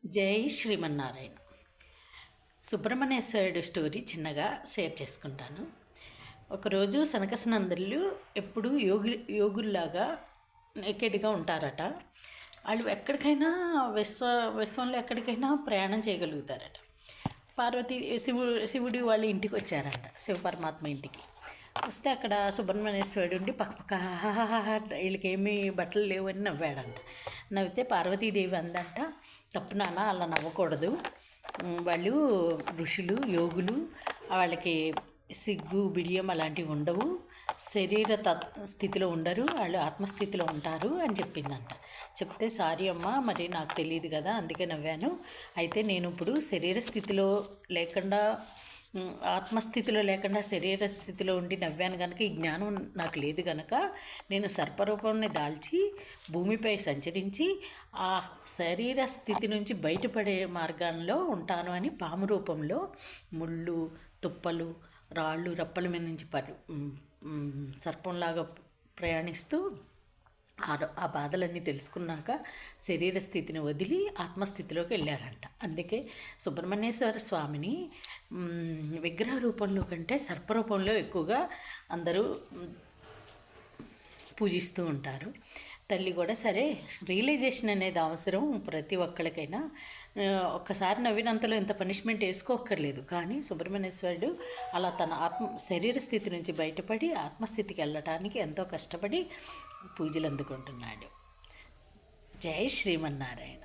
జై శ్రీమన్నారాయణ. సుబ్రహ్మణ్యేశ్వరుడు స్టోరీ చిన్నగా షేర్ చేసుకుంటాను. ఒకరోజు సనకసనందరులు ఎప్పుడూ యోగుల్లాగా నేకెడ్గా ఉంటారట. వాళ్ళు ఎక్కడికైనా విశ్వంలో ఎక్కడికైనా ప్రయాణం చేయగలుగుతారట. శివుడి వాళ్ళ ఇంటికి వచ్చారంట, శివ పరమాత్మ ఇంటికి వస్తే అక్కడ సుబ్రహ్మణ్యేశ్వరుడు ఉండి పక్క వీళ్ళకేమీ బట్టలు లేవు అని నవ్వాడంట. నవ్వితే పార్వతీదేవి అందంట, తప్పు నాన్న, అలా నవ్వకూడదు, వాళ్ళు ఋషులు యోగులు, వాళ్ళకి సిగ్గు బిడియం అలాంటివి ఉండవు, శరీర స్థితిలో ఉండరు, వాళ్ళు ఆత్మస్థితిలో ఉంటారు అని చెప్పిందంట. చెప్తే సారీ అమ్మ, మరి నాకు తెలియదు కదా, అందుకే నవ్వాను. అయితే నేను ఇప్పుడు శరీర స్థితిలో లేకుండా ఆత్మస్థితిలో లేకుండా శరీర స్థితిలో ఉండి నవ్వాను కనుక ఈ జ్ఞానం నాకు లేదు కనుక నేను సర్పరూపాన్ని దాల్చి భూమిపై సంచరించి ఆ శరీర స్థితి నుంచి బయటపడే మార్గంలో ఉంటాను అని పాము రూపంలో ముళ్ళు తుప్పలు రాళ్ళు రప్పల మీద నుంచి సర్పంలాగా ప్రయాణిస్తూ ఆ బాధలన్నీ తెలుసుకున్నాక శరీర స్థితిని వదిలి ఆత్మస్థితిలోకి వెళ్ళారంట. అందుకే సుబ్రహ్మణ్యేశ్వర స్వామిని విగ్రహ రూపంలో కంటే సర్పరూపంలో ఎక్కువగా అందరూ పూజిస్తూ ఉంటారు. తల్లి కూడా సరే, రియలైజేషన్ అనేది అవసరం ప్రతి ఒక్కరికైనా. ఒక్కసారి నవ్వినంతలో ఇంత పనిష్మెంట్ వేసుకోక్కర్లేదు. కానీ సుబ్రహ్మణ్యేశ్వరుడు అలా తన శరీర స్థితి నుంచి బయటపడి ఆత్మస్థితికి వెళ్ళటానికి ఎంతో కష్టపడి పూజలు అందుకుంటున్నాడు. జై శ్రీమన్నారాయణ.